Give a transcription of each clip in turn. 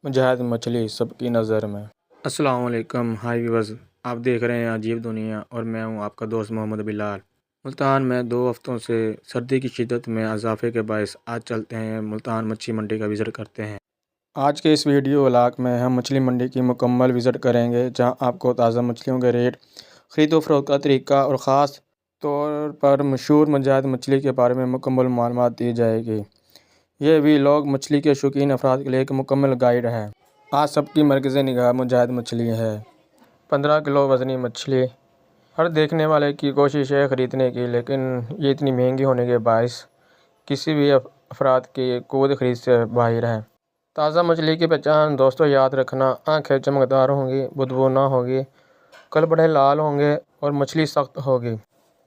مجاہد مچھلی سب کی نظر میں۔ السلام علیکم، ہائی ویورز، آپ دیکھ رہے ہیں عجیب دنیا اور میں ہوں آپ کا دوست محمد بلال۔ ملتان میں 2 ہفتوں سے سردی کی شدت میں اضافے کے باعث آج چلتے ہیں ملتان مچھلی منڈی کا وزٹ کرتے ہیں۔ آج کے اس ویڈیو ولاگ میں ہم مچھلی منڈی کی مکمل وزٹ کریں گے، جہاں آپ کو تازہ مچھلیوں کے ریٹ، خرید و فروخت کا طریقہ اور خاص طور پر مشہور مجاہد مچھلی کے بارے میں مکمل معلومات دی جائے گی۔ یہ ویلاگ مچھلی کے شوقین افراد کے لیے ایک مکمل گائیڈ ہے۔ آج سب کی مرکزِ نگاہ مجاہد مچھلی ہے۔ 15 کلو وزنی مچھلی ہر دیکھنے والے کی کوشش ہے خریدنے کی، لیکن یہ اتنی مہنگی ہونے کے باعث کسی بھی افراد کی قوت خرید سے باہر ہے۔ تازہ مچھلی کی پہچان دوستو یاد رکھنا، آنکھیں چمکدار ہوں گی، بدبو نہ ہوگی، کل بڑے لال ہوں گے اور مچھلی سخت ہوگی۔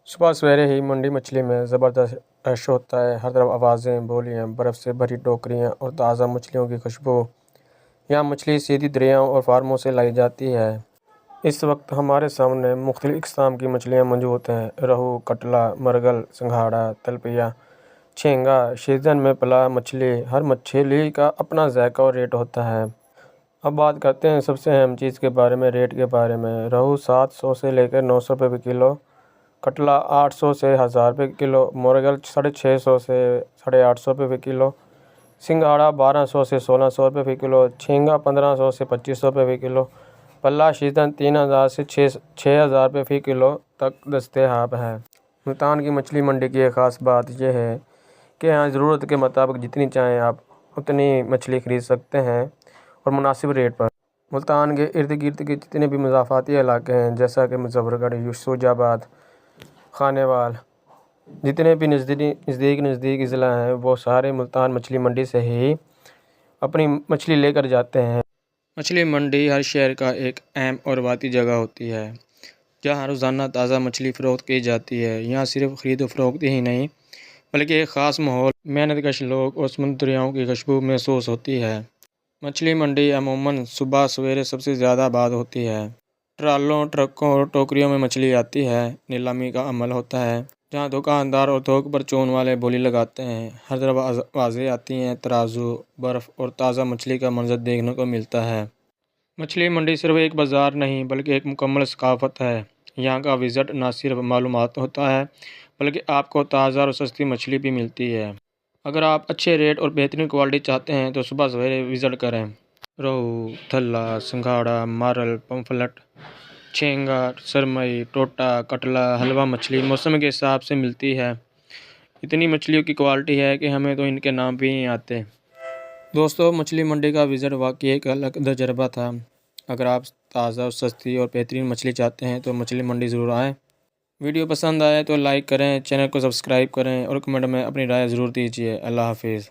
صبح سویرے ہی منڈی مچھلی میں زبردست رش ہوتا ہے، ہر طرف آوازیں، بولیاں، برف سے بھری ٹوکریاں اور تازہ مچھلیوں کی خوشبو۔ یہاں مچھلی سیدھی دریاؤں اور فارموں سے لائی جاتی ہے۔ اس وقت ہمارے سامنے مختلف اقسام کی مچھلیاں موجود ہیں: روہو، کٹلا، مرگل، سنگھاڑا، تلپیا، جھینگا۔ سیزن میں پلا مچھلی۔ ہر مچھلی کا اپنا ذائقہ اور ریٹ ہوتا ہے۔ اب بات کرتے ہیں سب سے اہم چیز کے بارے میں، ریٹ کے بارے میں۔ روہو 700 سے لے کر 900 روپے کلو، کٹلا 800 سے 1000 روپے کلو، مرگل 650 سے 850 روپے کلو، سنگھاڑا 1200 سے 1600 روپے کلو، جھینگا 1500 سے 2500 روپے کلو۔ پلا سیزن 3000 سے 6000 روپے کلو تک دستیاب ہے۔ ملتان کی مچھلی منڈی کی ایک خاص بات یہ ہے کہ یہاں ضرورت کے مطابق جتنی چاہیں آپ اتنی مچھلی خرید سکتے ہیں اور مناسب ریٹ پر۔ ملتان کے ارد گرد کے جتنے بھی مضافاتی علاقے ہیں، جیسا کہ مظفر گڑھ، یوسف آباد، خانیوال، جتنے بھی نزدیک اضلاع ہیں، وہ سارے ملتان مچھلی منڈی سے ہی اپنی مچھلی لے کر جاتے ہیں۔ مچھلی منڈی ہر شہر کا ایک اہم اور واقعی جگہ ہوتی ہے، جہاں روزانہ تازہ مچھلی فروخت کی جاتی ہے۔ یہاں صرف خرید و فروخت ہی نہیں بلکہ ایک خاص ماحول، محنت کش لوگ اور سمندری دریاؤں کی خوشبو محسوس ہوتی ہے۔ مچھلی منڈی عموماً صبح سویرے سب سے زیادہ آباد ہوتی ہے۔ ٹرالوں، ٹرکوں اور ٹوکریوں میں مچھلی آتی ہے۔ نیلامی کا عمل ہوتا ہے، جہاں دکاندار اور تھوک پرچون والے بولی لگاتے ہیں۔ ہر طرف آوازیں آتی ہیں، ترازو، برف اور تازہ مچھلی کا منظر دیکھنے کو ملتا ہے۔ مچھلی منڈی صرف ایک بازار نہیں بلکہ ایک مکمل ثقافت ہے۔ یہاں کا وزٹ نہ صرف معلومات ہوتا ہے بلکہ آپ کو تازہ اور سستی مچھلی بھی ملتی ہے۔ اگر آپ اچھے ریٹ اور بہترین کوالٹی چاہتے ہیں تو صبح سویرے وزٹ کریں۔ روہو، تھلا، سنگھاڑا، مارل، پمفلٹ، جھینگا، سرمئی، ٹوٹا، کٹلا، حلوہ مچھلی موسم کے حساب سے ملتی ہے۔ اتنی مچھلیوں کی کوالٹی ہے کہ ہمیں تو ان کے نام بھی نہیں آتے۔ دوستو، مچھلی منڈی کا وزٹ واقعی ایک الگ تجربہ تھا۔ اگر آپ تازہ اور سستی اور بہترین مچھلی چاہتے ہیں تو مچھلی منڈی ضرور آئیں۔ ویڈیو پسند آئے تو لائک کریں، چینل کو سبسکرائب کریں اور کمنٹ میں اپنی رائے ضرور دیجیے۔ اللہ حافظ۔